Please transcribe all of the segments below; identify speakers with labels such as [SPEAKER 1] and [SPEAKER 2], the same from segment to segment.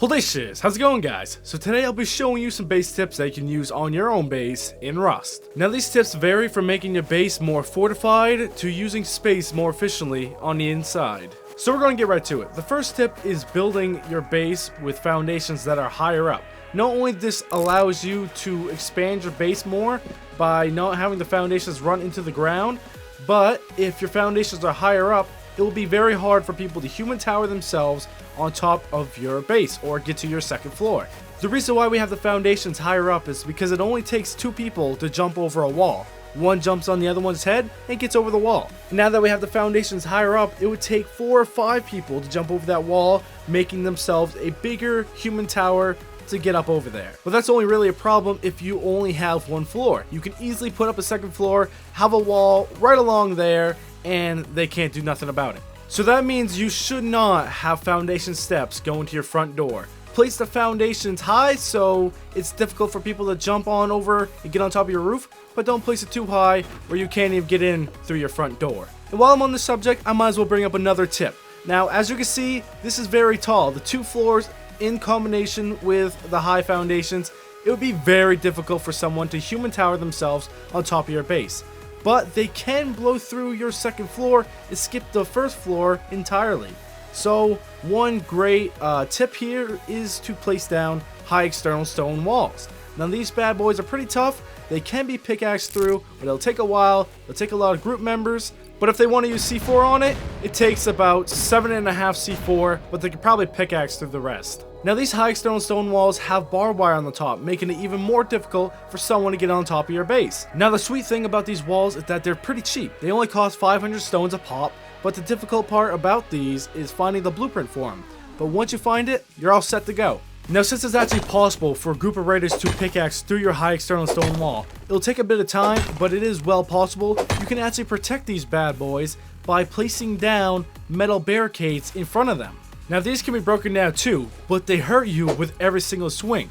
[SPEAKER 1] Holdacious, how's it going guys? So today I'll be showing you some base tips that you can use on your own base in Rust. Now these tips vary from making your base more fortified to using space more efficiently on the inside. So we're going to get right to it. The first tip is building your base with foundations that are higher up. Not only this allows you to expand your base more by not having the foundations run into the ground, but if your foundations are higher up, it will be very hard for people to human tower themselves on top of your base or get to your second floor. The reason why we have the foundations higher up is because it only takes 2 people to jump over a wall. One jumps on the other one's head and gets over the wall. Now that we have the foundations higher up, it would take 4 or 5 people to jump over that wall, making themselves a bigger human tower to get up over there. But that's only really a problem if you only have 1 floor. You can easily put up a second floor, have a wall right along there, and they can't do nothing about it. So that means you should not have foundation steps going to your front door. Place the foundations high so it's difficult for people to jump on over and get on top of your roof, but don't place it too high where you can't even get in through your front door. And while I'm on this subject, I might as well bring up another tip. Now, as you can see, this is very tall. The 2 floors in combination with the high foundations, it would be very difficult for someone to human tower themselves on top of your base. But they can blow through your second floor and skip the first floor entirely. So one great tip here is to place down high external stone walls. Now these bad boys are pretty tough. They can be pickaxed through, but it'll take a while. It'll take a lot of group members. But if they want to use C4 on it, it takes about 7.5 C4, but they could probably pickaxe through the rest. Now these high external stone walls have barbed wire on the top, making it even more difficult for someone to get on top of your base. Now the sweet thing about these walls is that they're pretty cheap. They only cost 500 stones a pop, but the difficult part about these is finding the blueprint for them. But once you find it, you're all set to go. Now since it's actually possible for a group of raiders to pickaxe through your high external stone wall, it'll take a bit of time, but it is well possible. You can actually protect these bad boys by placing down metal barricades in front of them. Now these can be broken down too, but they hurt you with every single swing.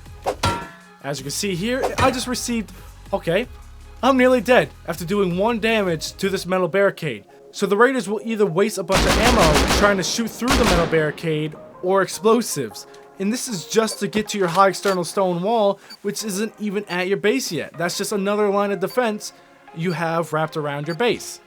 [SPEAKER 1] As you can see here, I just received, okay, I'm nearly dead after doing 1 damage to this metal barricade. So the raiders will either waste a bunch of ammo trying to shoot through the metal barricade or explosives. And this is just to get to your high external stone wall, which isn't even at your base yet. That's just another line of defense you have wrapped around your base.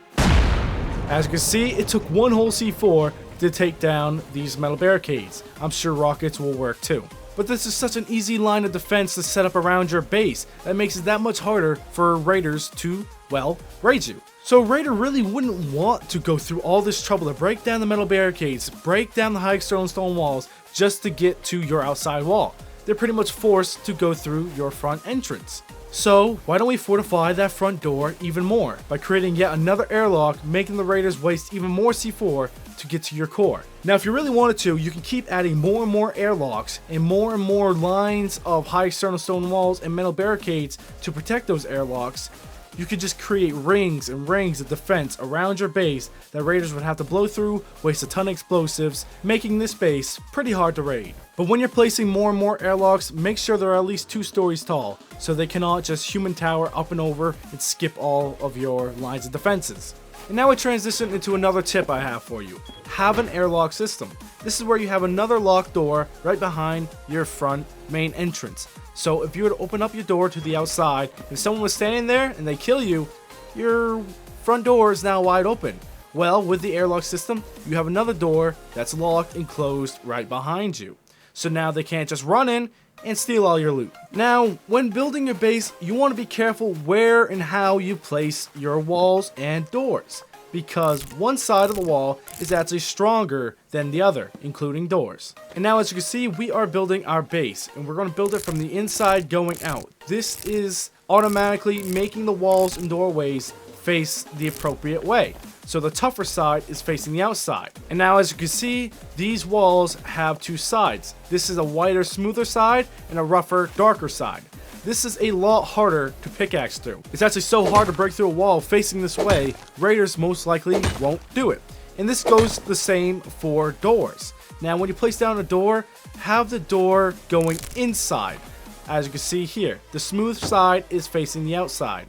[SPEAKER 1] As you can see, it took 1 whole C4 to take down these metal barricades. I'm sure rockets will work too. But this is such an easy line of defense to set up around your base that makes it that much harder for raiders to, well, raid you. So a raider really wouldn't want to go through all this trouble to break down the metal barricades, break down the high external stone walls just to get to your outside wall. They're pretty much forced to go through your front entrance. So why don't we fortify that front door even more by creating yet another airlock, making the raiders waste even more C4 to get to your core. Now if you really wanted to, you can keep adding more and more airlocks and more lines of high external stone walls and metal barricades to protect those airlocks. You could just create rings and rings of defense around your base that raiders would have to blow through, waste a ton of explosives, making this base pretty hard to raid. But when you're placing more and more airlocks, make sure they're at least 2 stories tall, so they cannot just human tower up and over and skip all of your lines of defenses. And now we transition into another tip I have for you. Have an airlock system. This is where you have another locked door right behind your front main entrance. So if you were to open up your door to the outside and someone was standing there and they kill you, your front door is now wide open. Well, with the airlock system, you have another door that's locked and closed right behind you. So now they can't just run in and steal all your loot. Now, when building your base, you want to be careful where and how you place your walls and doors, because one side of the wall is actually stronger than the other, including doors. And now as you can see, we are building our base, and we're going to build it from the inside going out. This is automatically making the walls and doorways face the appropriate way. So the tougher side is facing the outside. And now as you can see, these walls have 2 sides. This is a whiter, smoother side and a rougher, darker side. This is a lot harder to pickaxe through. It's actually so hard to break through a wall facing this way, raiders most likely won't do it. And this goes the same for doors. Now when you place down a door, have the door going inside. As you can see here, the smooth side is facing the outside.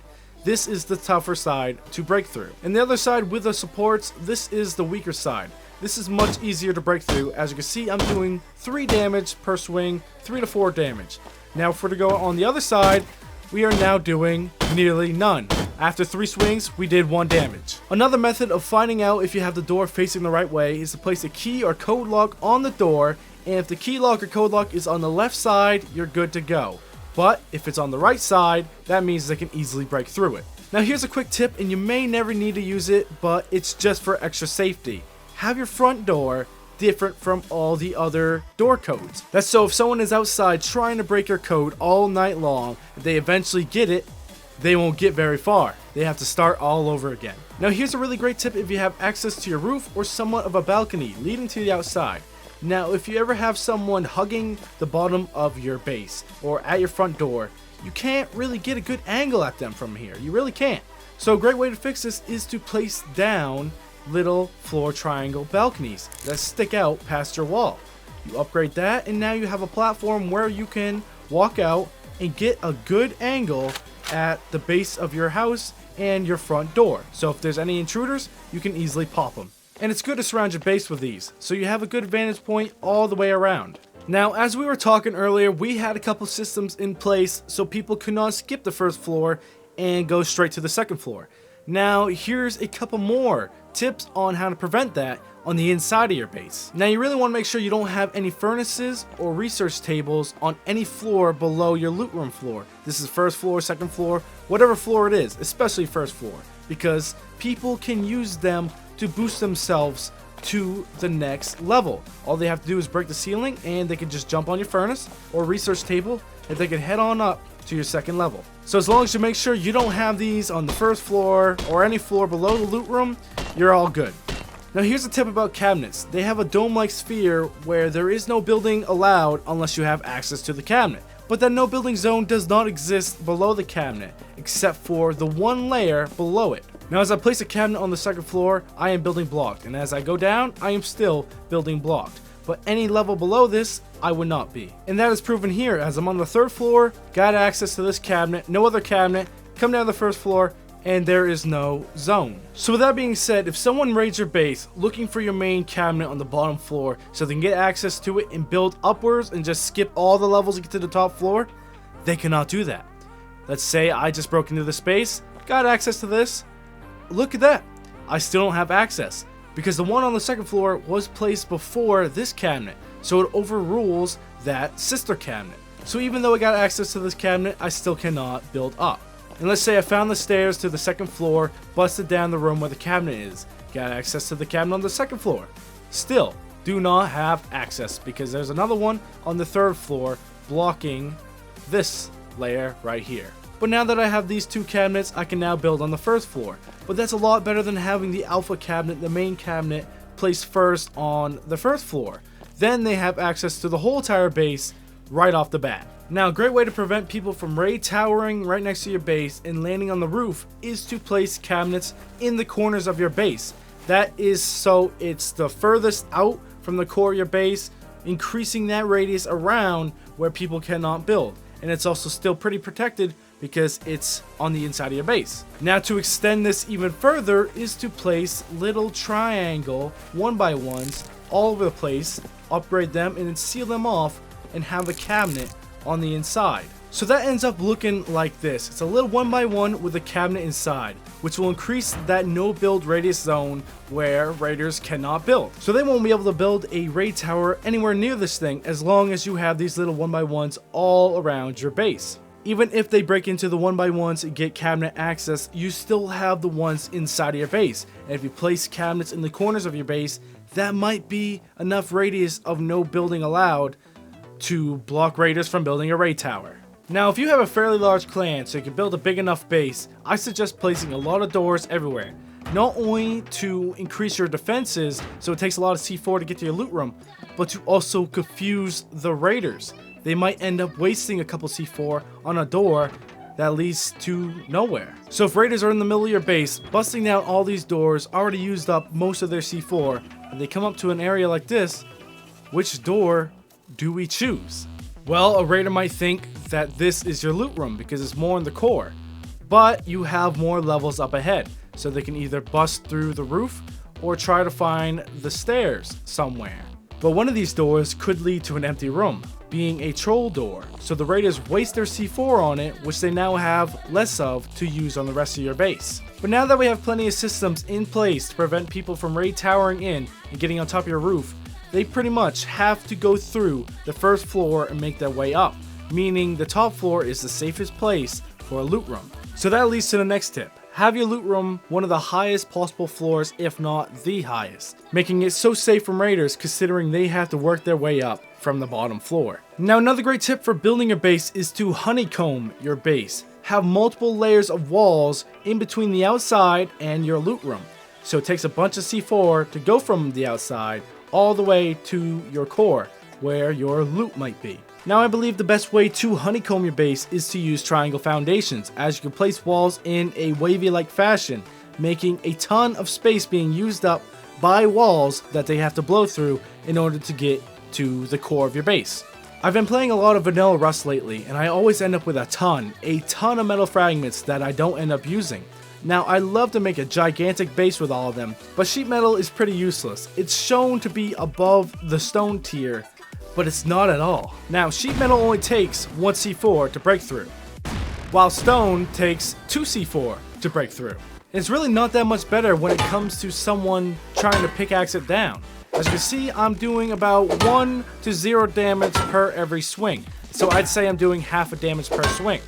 [SPEAKER 1] This is the tougher side to break through. And the other side with the supports, this is the weaker side. this is much easier to break through. As you can see, I'm doing 3 damage per swing, 3 to 4 damage. Now if we're to go on the other side, we are now doing nearly none. After 3 swings, we did 1 damage. Another method of finding out if you have the door facing the right way is to place a key or code lock on the door, and if the key lock or code lock is on the left side, you're good to go. But if it's on the right side, that means they can easily break through it. Now here's a quick tip, and you may never need to use it, but it's just for extra safety. Have your front door different from all the other door codes. That's so if someone is outside trying to break your code all night long, if they eventually get it, they won't get very far. They have to start all over again. Now here's a really great tip if you have access to your roof or somewhat of a balcony leading to the outside. Now if you ever have someone hugging the bottom of your base or at your front door, you can't really get a good angle at them from here. You really can't. So a great way to fix this is to place down little floor triangle balconies that stick out past your wall. You upgrade that, and now you have a platform where you can walk out and get a good angle at the base of your house and your front door. So if there's any intruders, you can easily pop them. And it's good to surround your base with these, so you have a good vantage point all the way around. Now, as we were talking earlier, we had a couple systems in place so people could not skip the first floor and go straight to the second floor. Now, here's a couple more tips on how to prevent that on the inside of your base. Now, you really want to make sure you don't have any furnaces or research tables on any floor below your loot room floor. This is first floor, second floor, whatever floor it is, especially first floor, because people can use them to boost themselves to the next level. All they have to do is break the ceiling and they can just jump on your furnace or research table and they can head on up to your second level. So as long as you make sure you don't have these on the first floor or any floor below the loot room, you're all good. Now here's a tip about cabinets. They have a dome-like sphere where there is no building allowed unless you have access to the cabinet. But that no building zone does not exist below the cabinet except for the one layer below it. Now as I place a cabinet on the second floor, I am building blocked, and as I go down, I am still building blocked. But any level below this, I would not be. And that is proven here, as I'm on the third floor, got access to this cabinet, no other cabinet, come down the first floor, and there is no zone. So with that being said, if someone raids your base looking for your main cabinet on the bottom floor so they can get access to it and build upwards and just skip all the levels to get to the top floor, they cannot do that. Let's say I just broke into the space, got access to this. Look at that. I still don't have access because the one on the second floor was placed before this cabinet, so it overrules that sister cabinet. So even though I got access to this cabinet, I still cannot build up. And let's say I found the stairs to the second floor, busted down the room where the cabinet is, got access to the cabinet on the second floor. Still do not have access because there's another one on the third floor blocking this layer right here. But now that I have these two cabinets, I can now build on the first floor. But that's a lot better than having the alpha cabinet, the main cabinet, placed first on the first floor. Then they have access to the whole entire base right off the bat. Now, a great way to prevent people from raid towering right next to your base and landing on the roof is to place cabinets in the corners of your base. That is so it's the furthest out from the core of your base, increasing that radius around where people cannot build. And it's also still pretty protected because it's on the inside of your base. Now to extend this even further is to place little triangle 1x1s all over the place, upgrade them and then seal them off and have a cabinet on the inside. So that ends up looking like this. It's a little 1x1 with a cabinet inside, which will increase that no build radius zone where raiders cannot build. So they won't be able to build a raid tower anywhere near this thing as long as you have these little 1x1s all around your base. Even if they break into the 1x1s and get cabinet access, you still have the ones inside of your base. And if you place cabinets in the corners of your base, that might be enough radius of no building allowed to block raiders from building a raid tower. Now, if you have a fairly large clan so you can build a big enough base, I suggest placing a lot of doors everywhere. Not only to increase your defenses, so it takes a lot of C4 to get to your loot room, but to also confuse the raiders. They might end up wasting a couple C4 on a door that leads to nowhere. So if raiders are in the middle of your base, busting down all these doors, already used up most of their C4, and they come up to an area like this, which door do we choose? Well, a raider might think that this is your loot room because it's more in the core, but you have more levels up ahead, so they can either bust through the roof or try to find the stairs somewhere. But one of these doors could lead to an empty room, being a troll door, so the raiders waste their C4 on it, which they now have less of to use on the rest of your base. But now that we have plenty of systems in place to prevent people from raid towering in and getting on top of your roof, they pretty much have to go through the first floor and make their way up, meaning the top floor is the safest place for a loot room. So that leads to the next tip. Have your loot room one of the highest possible floors, if not the highest, making it so safe from raiders considering they have to work their way up from the bottom floor. Now another great tip for building your base is to honeycomb your base. Have multiple layers of walls in between the outside and your loot room. So it takes a bunch of C4 to go from the outside all the way to your core, where your loot might be. Now I believe the best way to honeycomb your base is to use triangle foundations, as you can place walls in a wavy-like fashion, making a ton of space being used up by walls that they have to blow through in order to get to the core of your base. I've been playing a lot of vanilla Rust lately, and I always end up with a ton of metal fragments that I don't end up using. Now I love to make a gigantic base with all of them, but sheet metal is pretty useless. It's shown to be above the stone tier, but it's not at all. Now sheet metal only takes 1 C4 to break through, while stone takes 2 C4 to break through. It's really not that much better when it comes to someone trying to pickaxe it down. As you can see, I'm doing about 1 to 0 damage per every swing, so I'd say I'm doing half a damage per swing.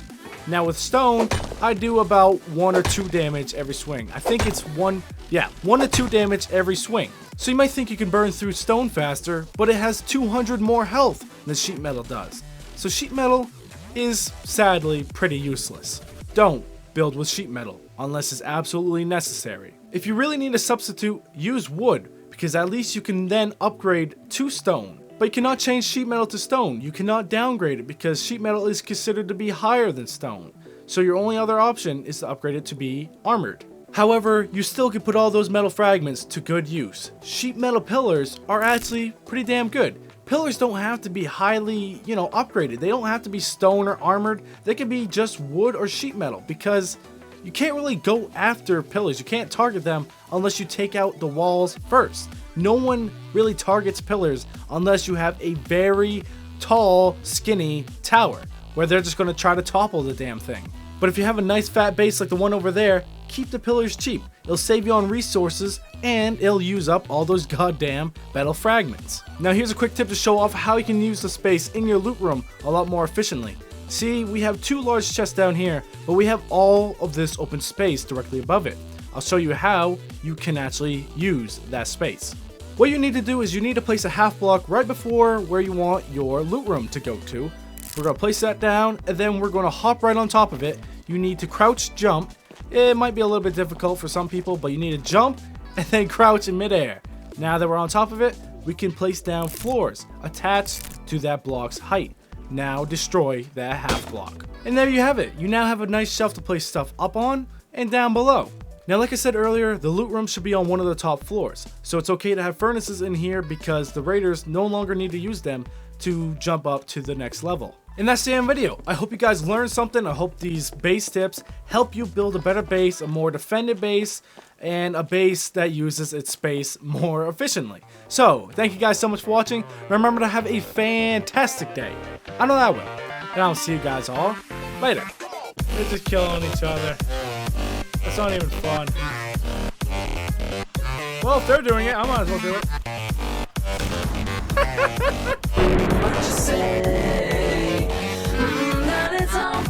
[SPEAKER 1] Now with stone, I do about 1 or 2 damage every swing. I think it's 1 to 2 damage every swing. So you might think you can burn through stone faster, but it has 200 more health than sheet metal does. So sheet metal is sadly pretty useless. Don't build with sheet metal unless it's absolutely necessary. If you really need a substitute, use wood, because at least you can then upgrade to stone. But you cannot change sheet metal to stone. You cannot downgrade it because sheet metal is considered to be higher than stone. So your only other option is to upgrade it to be armored. However, you still can put all those metal fragments to good use. Sheet metal pillars are actually pretty damn good. Pillars don't have to be highly, upgraded. They don't have to be stone or armored. They can be just wood or sheet metal, because you can't really go after pillars. You can't target them unless you take out the walls first. No one really targets pillars unless you have a very tall, skinny tower, where they're just going to try to topple the damn thing. But if you have a nice fat base like the one over there, keep the pillars cheap. It'll save you on resources, and it'll use up all those goddamn metal fragments. Now here's a quick tip to show off how you can use the space in your loot room a lot more efficiently. See, we have 2 large chests down here, but we have all of this open space directly above it. I'll show you how you can actually use that space. What you need to do is you need to place a half block right before where you want your loot room to go to. We're going to place that down, and then we're going to hop right on top of it. You need to crouch jump. It might be a little bit difficult for some people, but you need to jump and then crouch in midair. Now that we're on top of it, we can place down floors attached to that block's height. Now destroy that half block. And there you have it. You now have a nice shelf to place stuff up on and down below. Now, like I said earlier, the loot room should be on one of the top floors. So it's okay to have furnaces in here because the raiders no longer need to use them to jump up to the next level. And that's the end video. I hope you guys learned something. I hope these base tips help you build a better base, a more defended base, and a base that uses its space more efficiently. So, thank you guys so much for watching. Remember to have a fantastic day. I know I will. And I'll see you guys all later. They're just killing each other. That's not even fun. Well, if they're doing it, I might as well do it.
[SPEAKER 2] What you say? That it's all.